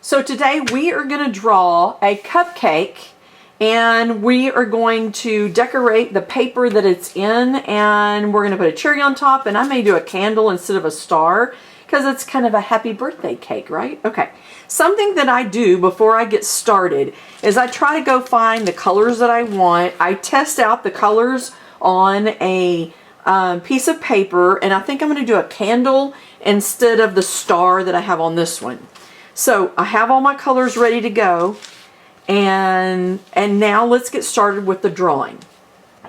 So today we are going to draw a cupcake, and we are going to decorate the paper that it's in, and we're going to put a cherry on top, and I may do a candle instead of a star because it's kind of a happy birthday cake, right? Okay. Something that I do before I get started is I try to go find the colors that I want. I test out the colors on a piece of paper, and I think I'm going to do a candle instead of the star that I have on this one. So I have all my colors ready to go, and now let's get started with the drawing.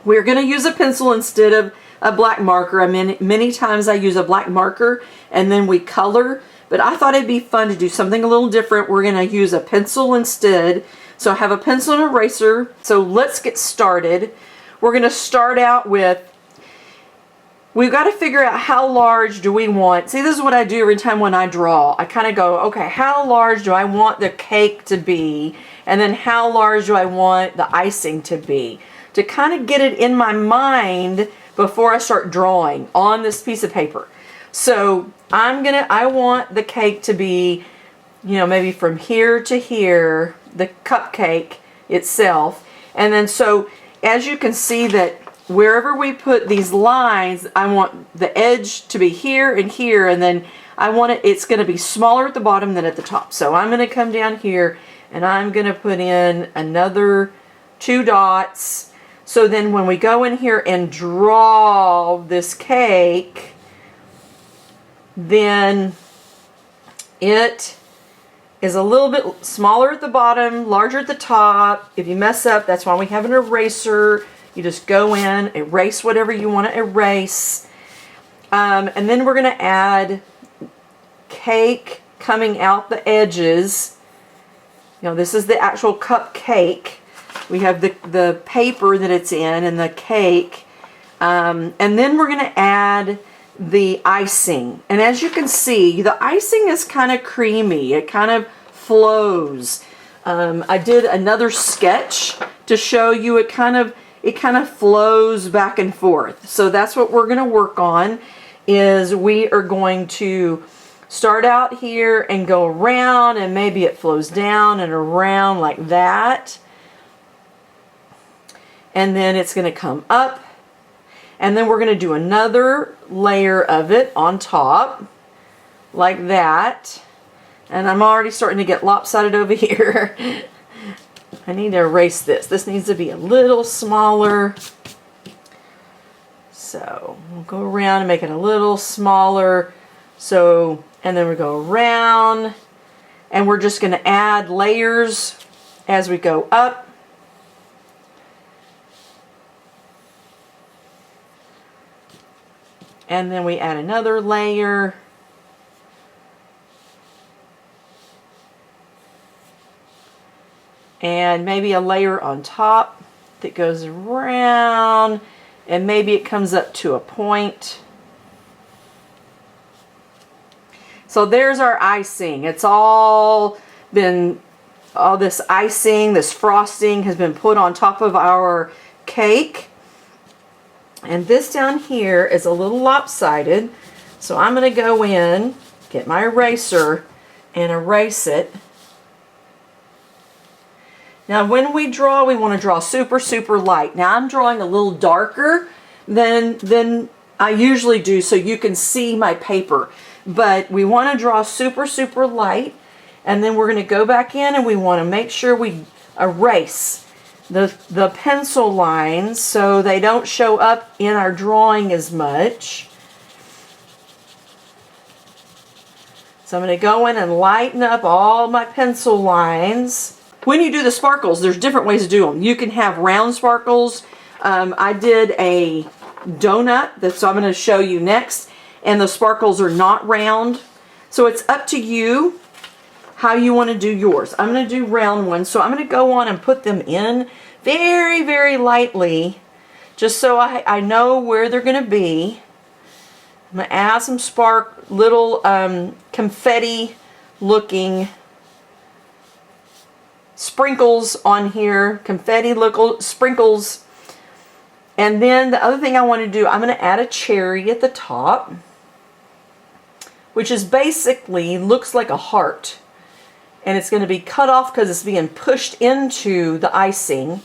We're going to use a pencil instead of a black marker. I mean, many times I use a black marker and then we color, but I thought it'd be fun to do something a little different. We're going to use a pencil instead. So I have a pencil and eraser. So let's get started. We're going to start out with, we've got to figure out how large do we want. See, this is what I do every time when I draw. I kind of go, okay, how large do I want the cake to be? And then how large do I want the icing to be? To kind of get it in my mind before I start drawing on this piece of paper. So I want the cake to be, you know, maybe from here to here, the cupcake itself. And then so as you can see that wherever we put these lines, I want the edge to be here and here, and then I want it's going to be smaller at the bottom than at the top. So I'm going to come down here and I'm going to put in another 2 dots. So then when we go in here and draw this cake, then it is a little bit smaller at the bottom, larger at the top. If you mess up, that's why we have an eraser. You just go in, erase whatever you want to erase. And then we're going to add cake coming out the edges. You know, this is the actual cupcake. We have the paper that it's in and the cake. And then we're going to add the icing. And as you can see, the icing is kind of creamy. It kind of flows. I did another sketch to show you it kind of flows back and forth. So that's what we're going to work on, is we are going to start out here and go around, and maybe it flows down and around like that. And then it's going to come up, and then we're going to do another layer of it on top like that. And I'm already starting to get lopsided over here. I need to erase this. This needs to be a little smaller. So we'll go around and make it a little smaller. So, and then we go around, and we're just going to add layers as we go up. And then we add another layer. And maybe a layer on top that goes around, and maybe it comes up to a point. So there's our icing. It's all this icing, this frosting has been put on top of our cake. And this down here is a little lopsided. So I'm going to go in, get my eraser, and erase it. Now when we draw, we want to draw super, super light. Now I'm drawing a little darker than I usually do so you can see my paper. But we want to draw super, super light. And then we're going to go back in and we want to make sure we erase the pencil lines so they don't show up in our drawing as much. So I'm going to go in and lighten up all my pencil lines. When you do the sparkles, there's different ways to do them. You can have round sparkles. I did a donut, so I'm going to show you next, and the sparkles are not round. So it's up to you how you want to do yours. I'm going to do round ones, so I'm going to go on and put them in very, very lightly, just so I know where they're going to be. I'm going to add some little confetti looking sprinkles on here, confetti little sprinkles. And then the other thing I want to do, I'm going to add a cherry at the top, which is basically looks like a heart. and it's going to be cut off because it's being pushed into the icing.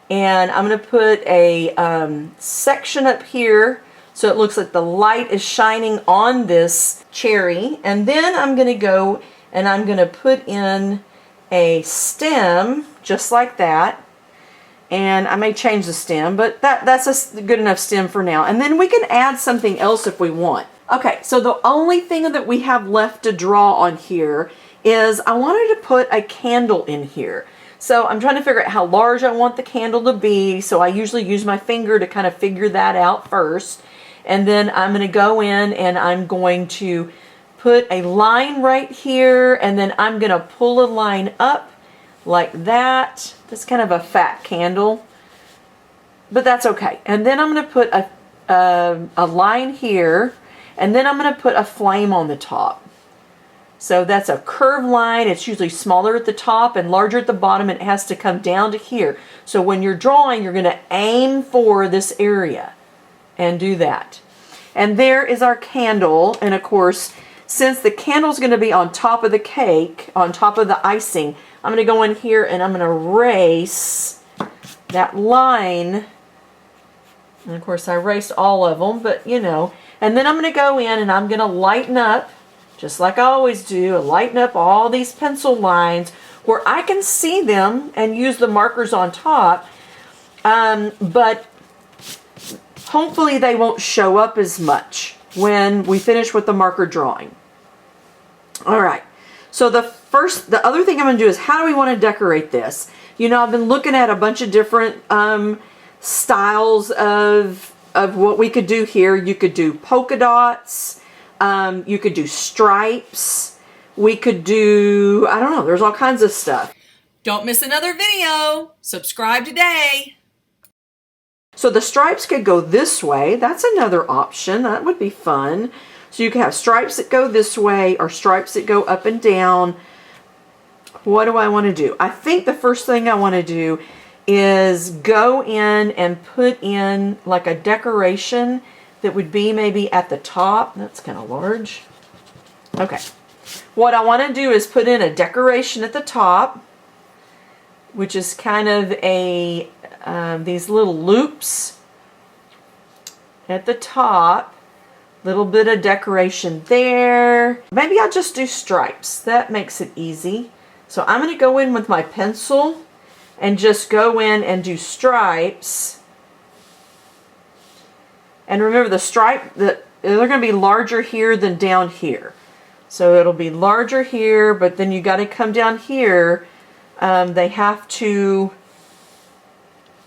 And I'm going to put a section up here so it looks like the light is shining on this cherry. And then I'm going to go and I'm going to put in a stem just like that. And I may change the stem, but that's a good enough stem for now. And then we can add something else if we want. Okay, so the only thing that we have left to draw on here is I wanted to put a candle in here. So I'm trying to figure out how large I want the candle to be. So I usually use my finger to kind of figure that out first. And then I'm going to go in and I'm going to put a line right here. And then I'm going to pull a line up like that. That's kind of a fat candle, but that's okay. And then I'm going to put a line here. And then I'm going to put a flame on the top. So that's a curved line. It's usually smaller at the top and larger at the bottom, and it has to come down to here. So when you're drawing, you're going to aim for this area and do that. And there is our candle. And of course, since the candle is going to be on top of the cake, on top of the icing, I'm going to go in here and I'm going to erase that line. And of course, I erased all of them, but you know. And then I'm going to go in and I'm going to lighten up, just like I always do, lighten up all these pencil lines where I can see them and use the markers on top. But hopefully they won't show up as much when we finish with the marker drawing. All right. So the other thing I'm going to do is, how do we want to decorate this? You know, I've been looking at a bunch of different styles of what we could do here. You could do polka dots. You could do stripes. We could do, I don't know, there's all kinds of stuff. Don't miss another video. Subscribe today. So the stripes could go this way. That's another option. That would be fun. So you can have stripes that go this way or stripes that go up and down. What do I want to do? I think the first thing I want to do is go in and put in like a decoration that would be maybe at the top. That's kind of large. Okay. What I want to do is put in a decoration at the top, which is kind of a these little loops at the top. Little bit of decoration there. Maybe I'll just do stripes. That makes it easy. So I'm going to go in with my pencil and just go in and do stripes. And remember, the stripe, they're going to be larger here than down here. So it'll be larger here, but then you got to come down here. They have to,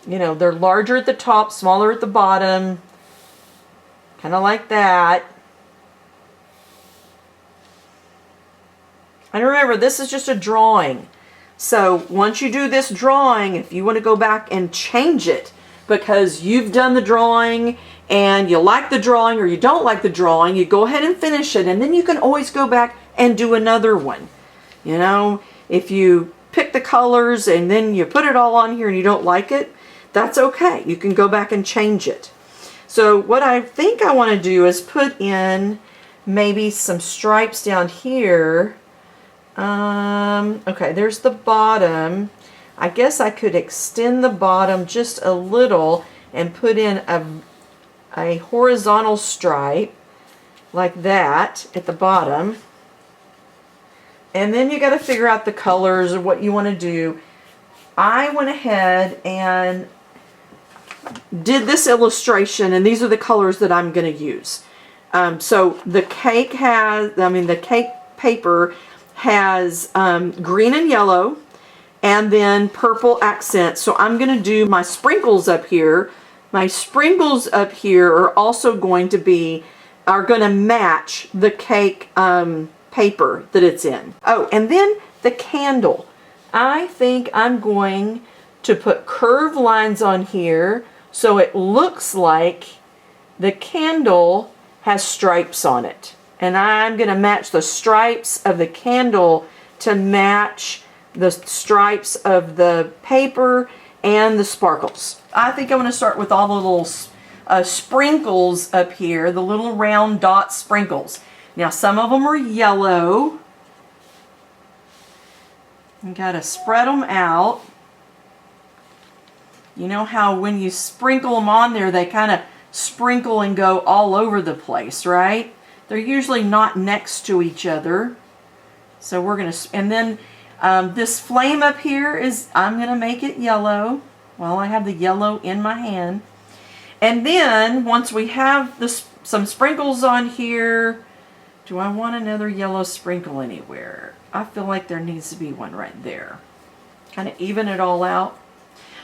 you know, they're larger at the top, smaller at the bottom. Kind of like that. And remember, this is just a drawing. So once you do this drawing, if you want to go back and change it because you've done the drawing and you like the drawing or you don't like the drawing, you go ahead and finish it, and then you can always go back and do another one. You know, if you pick the colors and then you put it all on here and you don't like it, that's okay. You can go back and change it. So what I think I want to do is put in maybe some stripes down here. Okay, there's the bottom. I guess I could extend the bottom just a little and put in a horizontal stripe like that at the bottom. And then you got to figure out the colors of what you want to do. I went ahead and did this illustration, and these are the colors that I'm going to use. So the cake has, the cake paper has green and yellow and then purple accents. So I'm going to do my sprinkles up here. My sprinkles up here are also going to match the cake paper that it's in. Oh, and then the candle. I think I'm going to put curved lines on here so it looks like the candle has stripes on it. And I'm going to match the stripes of the candle to match the stripes of the paper and the sparkles. I think I'm going to start with all the little sprinkles up here, the little round dot sprinkles. Now some of them are yellow. You gotta spread them out. You know how when you sprinkle them on there, they kind of sprinkle and go all over the place, right? They're usually not next to each other. So we're gonna, and then this flame up here is, I'm gonna make it yellow. Well, I have the yellow in my hand. And then once we have this, some sprinkles on here, do I want another yellow sprinkle anywhere? I feel like there needs to be one right there. Kind of even it all out.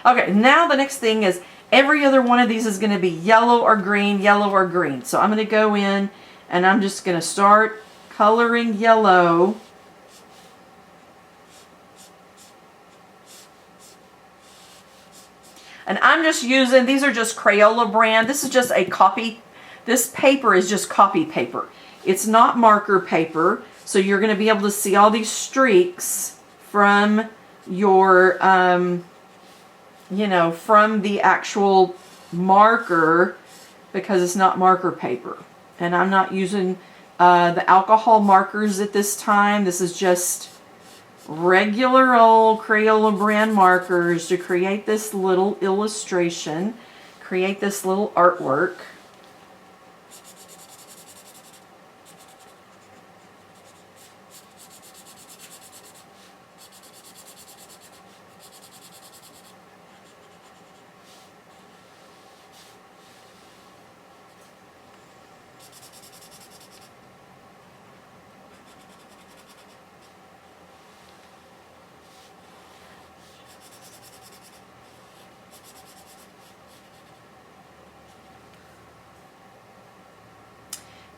Okay, now the next thing is every other one of these is going to be yellow or green, yellow or green. So I'm going to go in and I'm just going to start coloring yellow. And I'm just using, these are just Crayola brand. This is just a copy. This paper is just copy paper. It's not marker paper. So you're going to be able to see all these streaks from your, you know, from the actual marker, because it's not marker paper. And I'm not using the alcohol markers at this time. This is just regular old Crayola brand markers to create this little illustration, create this little artwork.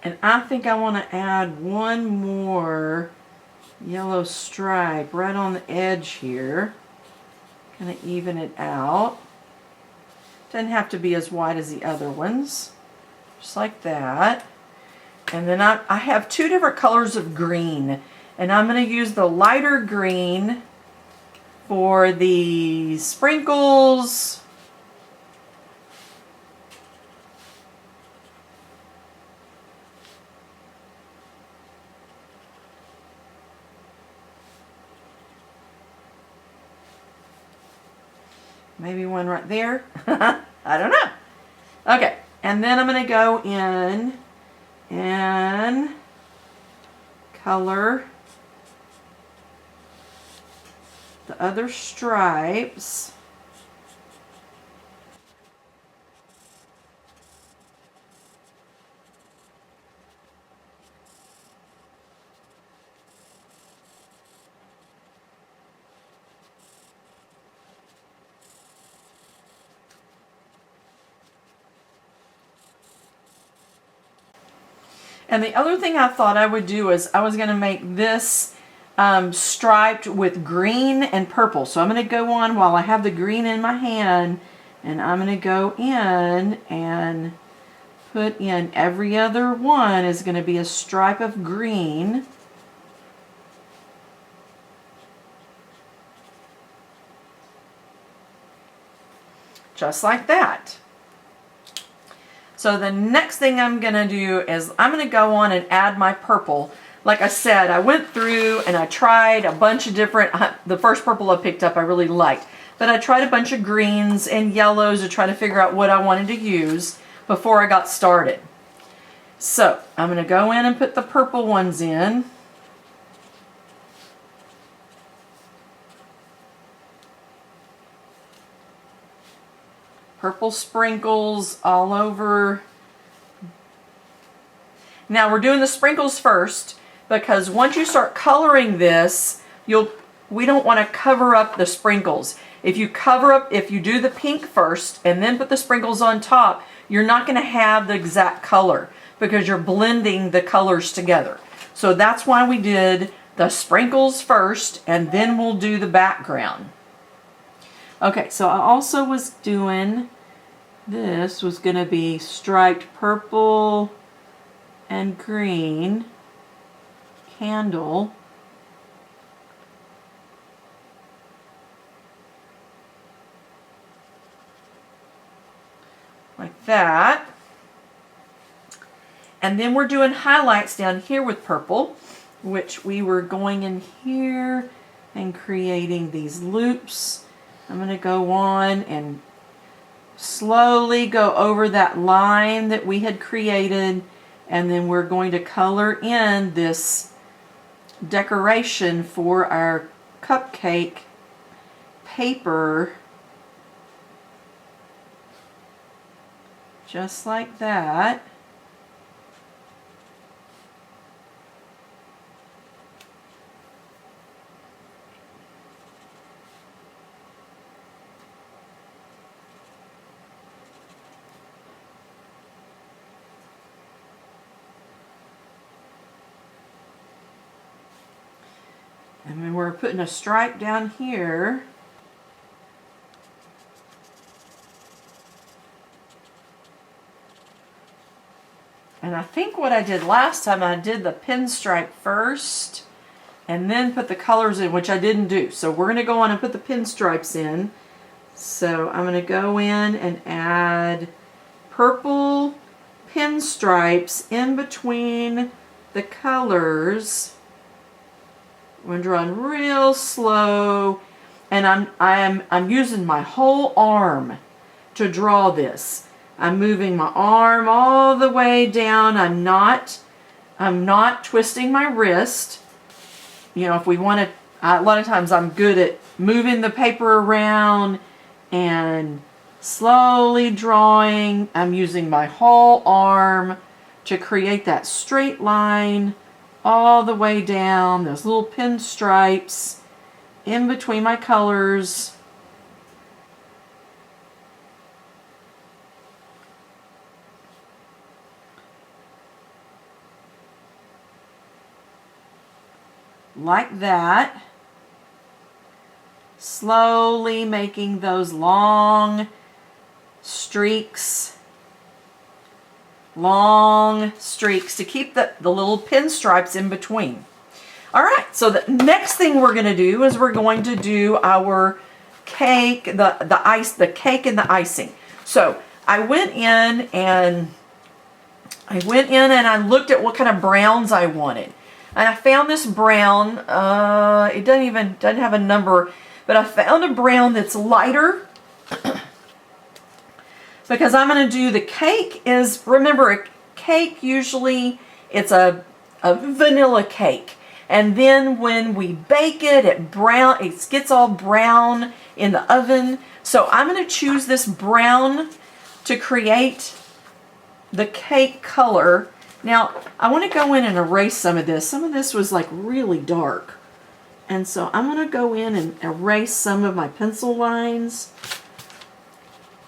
And I think I want to add one more yellow stripe right on the edge here. Kind of even it out. Doesn't have to be as wide as the other ones. Just like that. And then I have two different colors of green. And I'm going to use the lighter green for the sprinkles. Maybe one right there. I don't know. Okay, and then I'm going to go in and color the other stripes. And the other thing I thought I would do is I was going to make this striped with green and purple. So I'm going to go on while I have the green in my hand, and I'm going to go in and put in every other one is going to be a stripe of green. Just like that. So the next thing I'm going to do is I'm going to go on and add my purple. Like I said, I went through and I tried a bunch of different, the first purple I picked up I really liked. But I tried a bunch of greens and yellows to try to figure out what I wanted to use before I got started. So I'm going to go in and put the purple ones in. Purple sprinkles all over. Now we're doing the sprinkles first because once you start coloring this, we don't want to cover up the sprinkles. If you do the pink first and then put the sprinkles on top, you're not going to have the exact color because you're blending the colors together. So that's why we did the sprinkles first and then we'll do the background. Okay, so I also was doing, this was going to be striped purple and green candle. Like that. And then we're doing highlights down here with purple, which we were going in here and creating these loops. I'm going to go on and slowly go over that line that we had created, and then we're going to color in this decoration for our cupcake paper, just like that. And then we're putting a stripe down here. And I think what I did last time, I did the pinstripe first and then put the colors in, which I didn't do. So we're going to go on and put the pinstripes in. So I'm going to go in and add purple pinstripes in between the colors. I'm drawing real slow, and I'm using my whole arm to draw this. I'm moving my arm all the way down. I'm not twisting my wrist. You know, if we want to, a lot of times I'm good at moving the paper around and slowly drawing. I'm using my whole arm to create that straight line all the way down, those little pinstripes in between my colors. Like that. Slowly making those long streaks to keep the little pinstripes in between. All right, so the next thing we're going to do is we're going to do our cake, the cake and the icing. So I went in and I looked at what kind of browns I wanted. And I found this brown, it doesn't have a number, but I found a brown that's lighter because I'm going to do the cake is, remember, a cake usually, it's a vanilla cake. And then when we bake it, it gets all brown in the oven. So I'm going to choose this brown to create the cake color. Now, I want to go in and erase some of this. Some of this was like really dark. And so I'm going to go in and erase some of my pencil lines.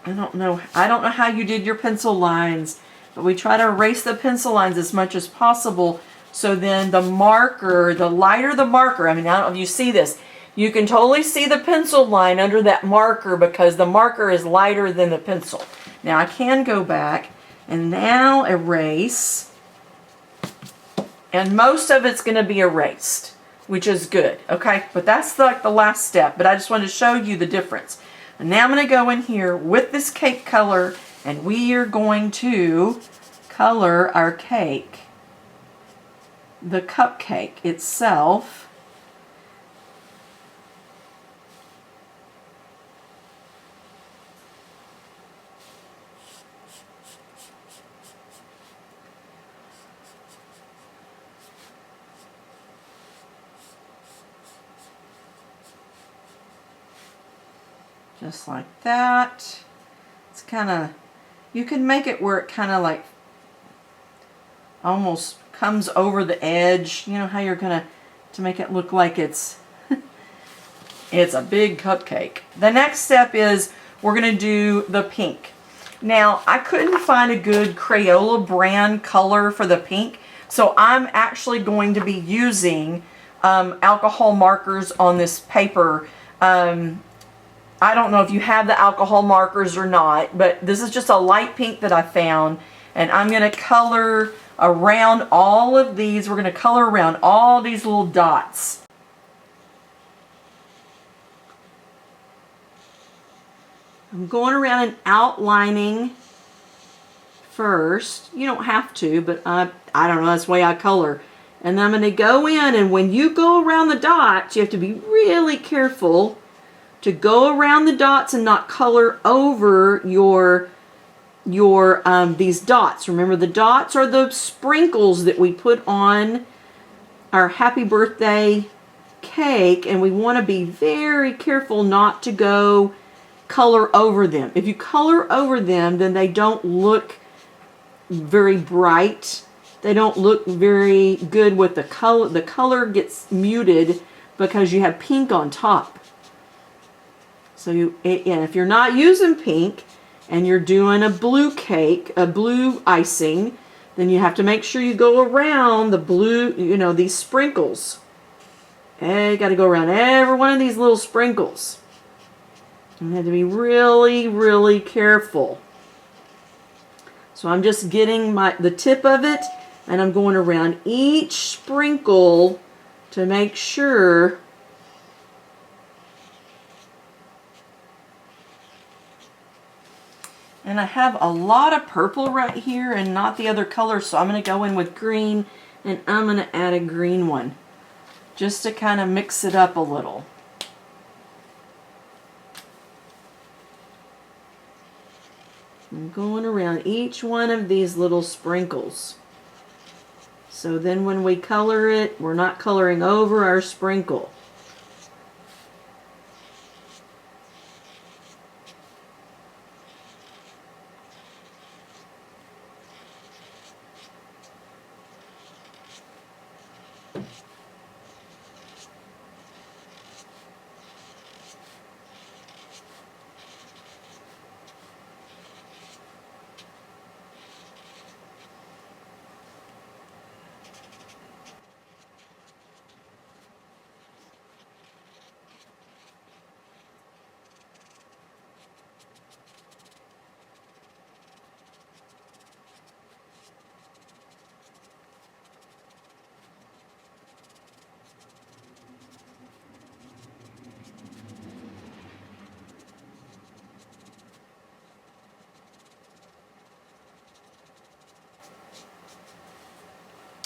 I don't know how you did your pencil lines, but we try to erase the pencil lines as much as possible. So then the marker, the lighter the marker, I mean, I don't know if you see this, you can totally see the pencil line under that marker because the marker is lighter than the pencil. Now I can go back and now erase, and most of it's going to be erased, which is good, okay? But that's like the last step, but I just wanted to show you the difference. And now I'm going to go in here with this cake color, and we are going to color our cake, the cupcake itself. Just like that. It's kind of, you can make it where it kind of like almost comes over the edge. You know how you're gonna, to make it look like it's it's a big cupcake. The next step is we're gonna do the pink. Now I couldn't find a good Crayola brand color for the pink, so I'm actually going to be using alcohol markers on this paper. I don't know if you have the alcohol markers or not, but this is just a light pink that I found, and I'm going to color around all of these. We're going to color around all these little dots. I'm going around and outlining first. You don't have to, but I don't know, that's the way I color. And I'm going to go in, and when you go around the dots, you have to be really careful to go around the dots and not color over your these dots. Remember, the dots are the sprinkles that we put on our happy birthday cake, and we want to be very careful not to go color over them. If you color over them, then they don't look very bright. They don't look very good with the color. The color gets muted because you have pink on top. So if you're not using pink and you're doing a blue cake, a blue icing, then you have to make sure you go around the blue, these sprinkles. And you got to go around every one of these little sprinkles. You have to be really, really careful. So I'm just getting the tip of it, and I'm going around each sprinkle to make sure and I have a lot of purple right here and not the other color, so I'm going to go in with green, and I'm going to add a green one just to kind of mix it up a little. I'm going around each one of these little sprinkles. So then when we color it, we're not coloring over our sprinkle.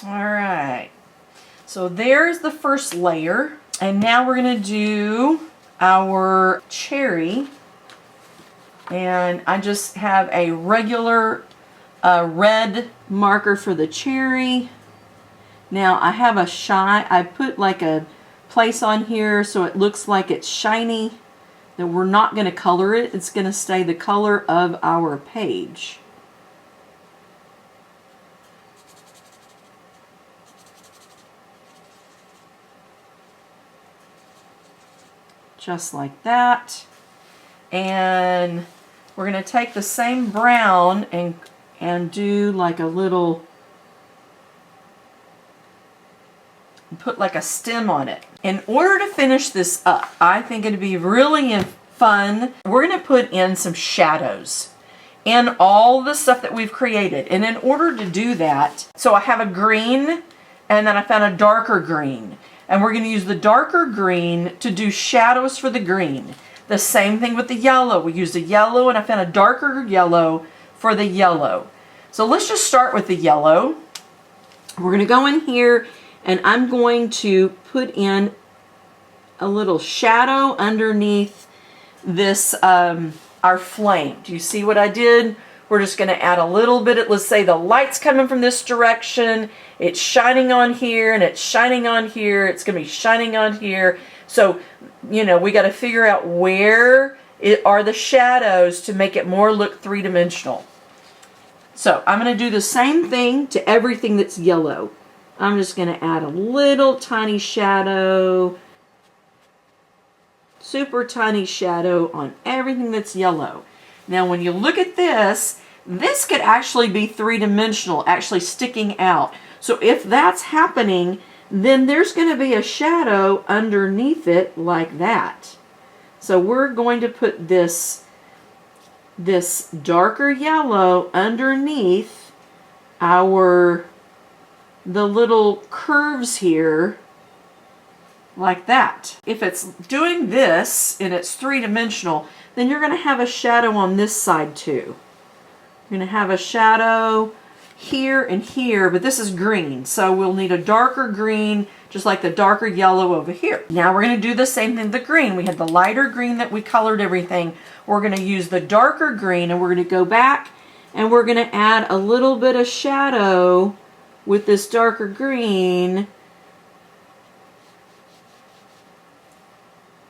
Alright, so there's the first layer, and now we're going to do our cherry, and I just have a regular red marker for the cherry. Now I have I put like a place on here so it looks like it's shiny, that we're not going to color it. It's going to stay the color of our page. Just like that. And we're going to take the same brown and do like a little, put like a stem on it. In order to finish this up, I think it'd be really fun. We're going to put in some shadows in all the stuff that we've created. And in order to do that, so I have a green, and then I found a darker green. And we're going to use the darker green to do shadows for the green. The same thing with the yellow. We used a yellow, and I found a darker yellow for the yellow. So let's just start with the yellow. We're going to go in here, and I'm going to put in a little shadow underneath this, our flame. Do you see what I did? We're just going to add a little bit. Let's say the light's coming from this direction. It's shining on here, and it's shining on here. It's going to be shining on here. So, we got to figure out where are the shadows to make it more look three-dimensional. So I'm going to do the same thing to everything that's yellow. I'm just going to add a little tiny shadow, super tiny shadow on everything that's yellow. Now when you look at this could actually be three-dimensional, actually sticking out. So if that's happening, then there's going to be a shadow underneath it like that. So we're going to put this darker yellow underneath the little curves here like that. If it's doing this and it's three-dimensional, then you're going to have a shadow on this side too. You're going to have a shadow here and here, but this is green. So we'll need a darker green, just like the darker yellow over here. Now we're going to do the same thing with the green. We had the lighter green that we colored everything. We're going to use the darker green, and we're going to go back and we're going to add a little bit of shadow with this darker green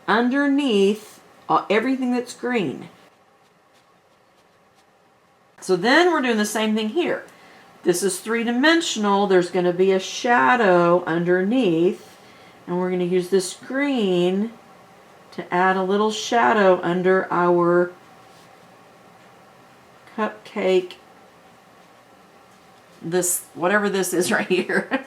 underneath everything that's green. So then we're doing the same thing here. This is three-dimensional. There's going to be a shadow underneath, and we're going to use this green to add a little shadow under our cupcake, this, whatever this is right here,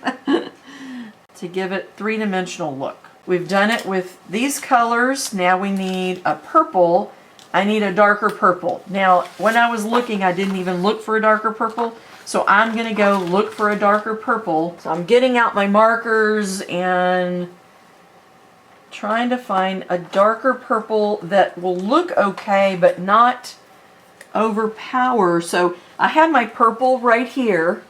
to give it three-dimensional look. We've done it with these colors. Now we need a purple. I need a darker purple. Now, when I was looking, I didn't even look for a darker purple. So I'm going to go look for a darker purple. So I'm getting out my markers and trying to find a darker purple that will look okay, but not overpower. So I have my purple right here.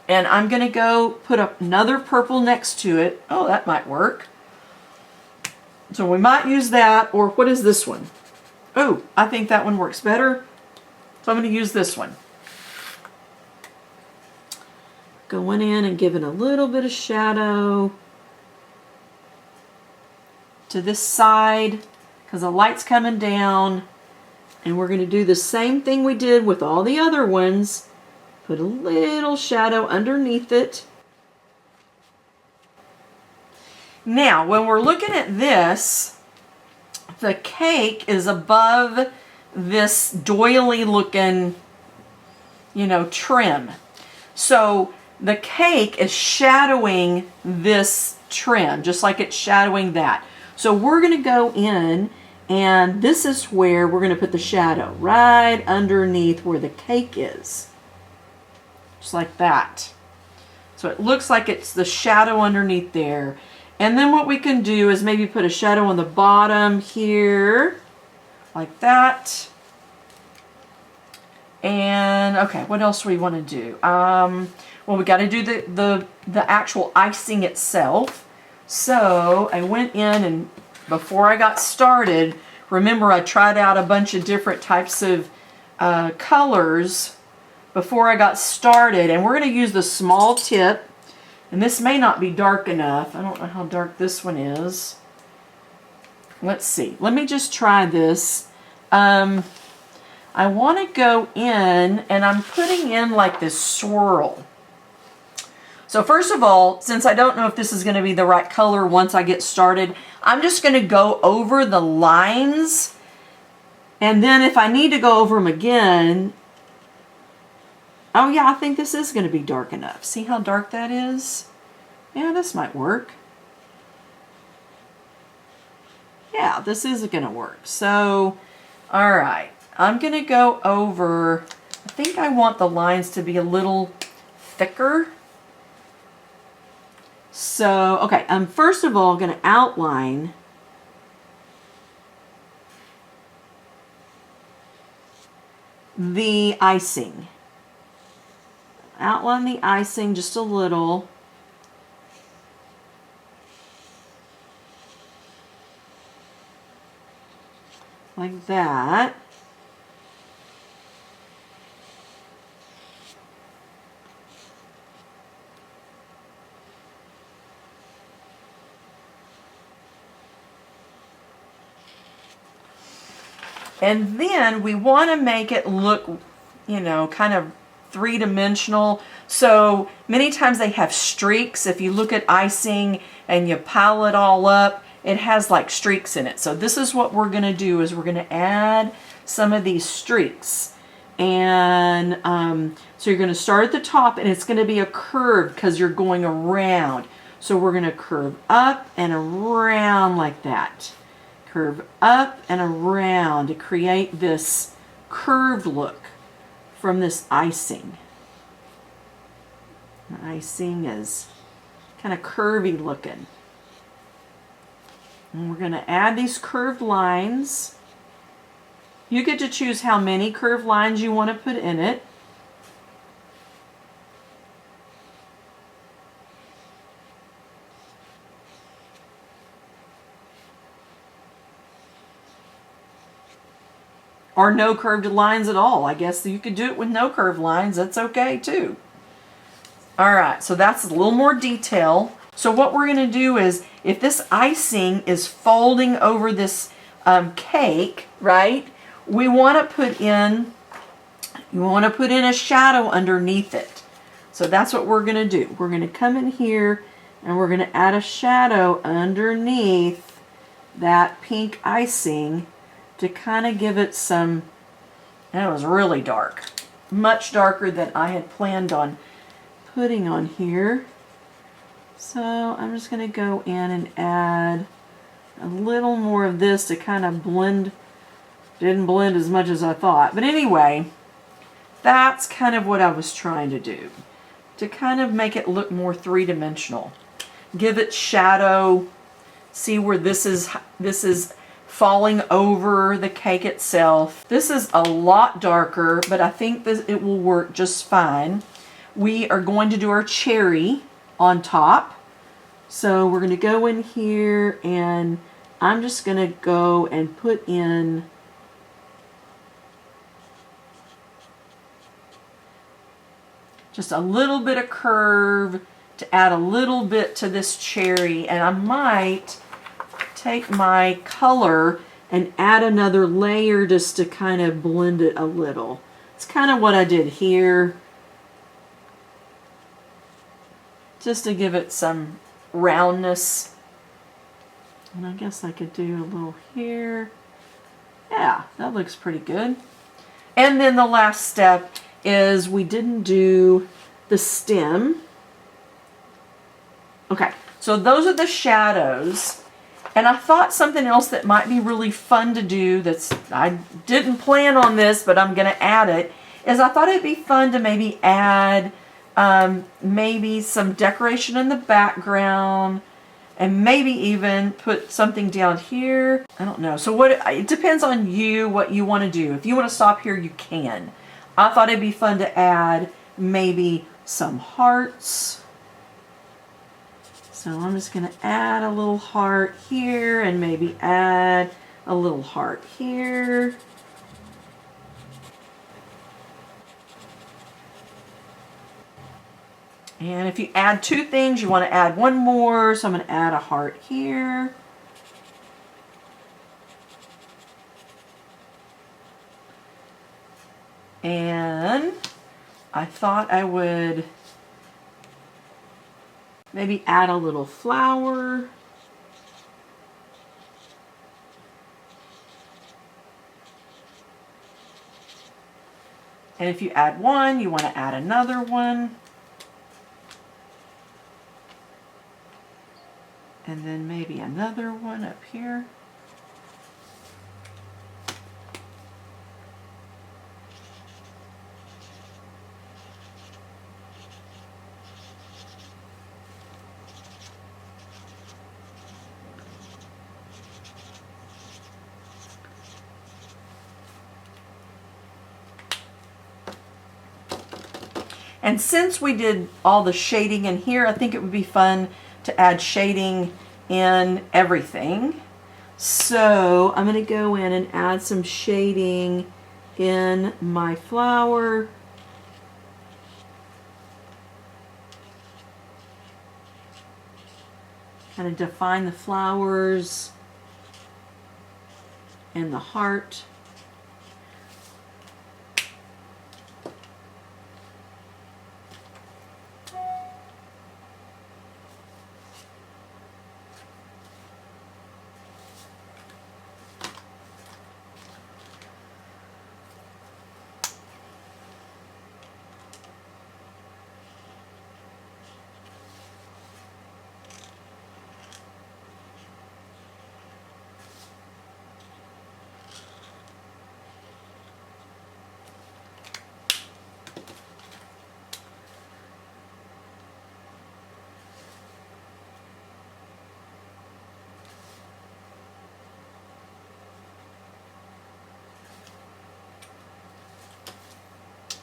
And I'm going to go put up another purple next to it. Oh, that might work. So we might use that, or what is this one? Oh, I think that one works better. So I'm going to use this one. Going in and giving a little bit of shadow to this side because the light's coming down. And we're going to do the same thing we did with all the other ones. Put a little shadow underneath it. Now, when we're looking at this, the cake is above this doily looking, trim. So the cake is shadowing this trim, just like it's shadowing that. So we're going to go in, and this is where we're going to put the shadow, right underneath where the cake is. Just like that. So it looks like it's the shadow underneath there. And then what we can do is maybe put a shadow on the bottom here, like that. And okay, what else do we want to do? Well, we got to do the actual icing itself. So I went in, and before I got started, remember I tried out a bunch of different types of colors before I got started, and we're going to use the small tip. And this may not be dark enough. I don't know how dark this one is. Let's see. Let me just try this. I want to go in, and I'm putting in like this swirl. So first of all, since I don't know if this is going to be the right color once I get started, I'm just going to go over the lines. And then if I need to go over them again, oh yeah, I think this is going to be dark enough. See how dark that is? Yeah, this might work. Yeah, this is going to work. So, all right. I'm going to go over, I think I want the lines to be a little thicker. So, okay, I'm first of all going to outline the icing. Outline the icing just a little. Like that. And then we want to make it look, kind of three-dimensional. So many times they have streaks. If you look at icing and you pile it all up, it has like streaks in it. So this is what we're going to do, is we're going to add some of these streaks. And so you're going to start at the top, and it's going to be a curve because you're going around. So we're going to curve up and around like that. Curve up and around to create this curved look from this icing. The icing is kind of curvy looking. And we're going to add these curved lines. You get to choose how many curved lines you want to put in it. or no curved lines at all. I guess you could do it with no curved lines. That's okay too. All right, so that's a little more detail. So what we're going to do is, if this icing is folding over this cake, right, we want to put in a shadow underneath it. So that's what we're going to do. We're going to come in here and we're going to add a shadow underneath that pink icing to kind of give it some, and it was really dark, much darker than I had planned on putting on here. So I'm just going to go in and add a little more of this to kind of blend. Didn't blend as much as I thought. But anyway, that's kind of what I was trying to do. To kind of make it look more three-dimensional. Give it shadow. See where this is falling over the cake itself. This is a lot darker, but I think it will work just fine. We are going to do our cherry on top. So we're going to go in here and I'm just going to go and put in just a little bit of curve to add a little bit to this cherry, and I might take my color and add another layer just to kind of blend it a little. It's kind of what I did here, just to give it some roundness. And I guess I could do a little here. Yeah, that looks pretty good. And then the last step is we didn't do the stem. Okay, so those are the shadows. And I thought something else that might be really fun to do, I didn't plan on this, but I'm going to add it, is I thought it'd be fun to maybe add maybe some decoration in the background, and maybe even put something down here. I don't know. So it depends on you, what you want to do. If you want to stop here, you can. I thought it'd be fun to add maybe some hearts. So I'm just going to add a little heart here and maybe add a little heart here. And if you add two things, you want to add one more. So I'm going to add a heart here. And I thought I would maybe add a little flower. And if you add one, you want to add another one. And then maybe another one up here. And since we did all the shading in here, I think it would be fun to add shading in everything. So I'm going to go in and add some shading in my flower. Kind of define the flowers and the heart.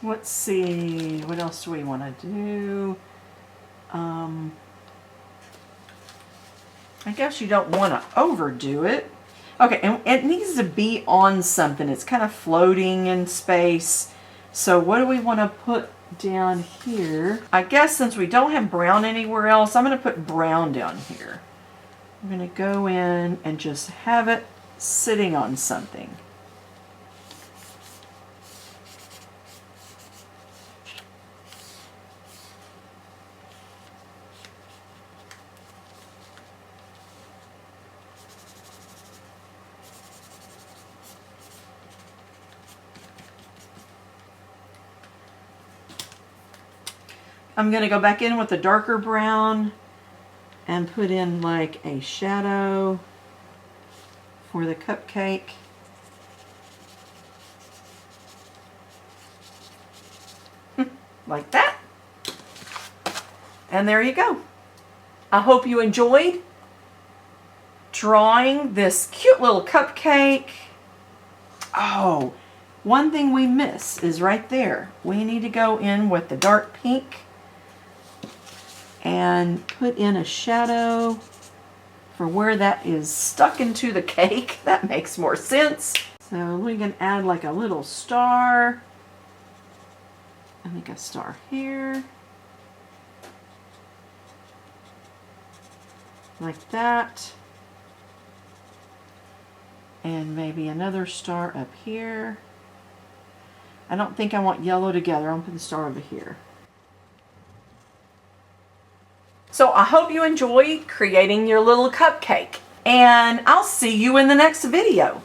Let's see, what else do we want to do? I guess you don't want to overdo it. Okay, and it needs to be on something. It's kind of floating in space. So what do we want to put down here? I guess since we don't have brown anywhere else, I'm going to put brown down here. I'm going to go in and just have it sitting on something. I'm going to go back in with the darker brown and put in like a shadow for the cupcake. Like that. And there you go. I hope you enjoyed drawing this cute little cupcake. Oh, one thing we miss is right there. We need to go in with the dark pink and put in a shadow for where that is stuck into the cake. That makes more sense. So we can add like a little star. I think a star here. Like that. And maybe another star up here. I don't think I want yellow together. I'll put the star over here. So I hope you enjoyed creating your little cupcake, and I'll see you in the next video.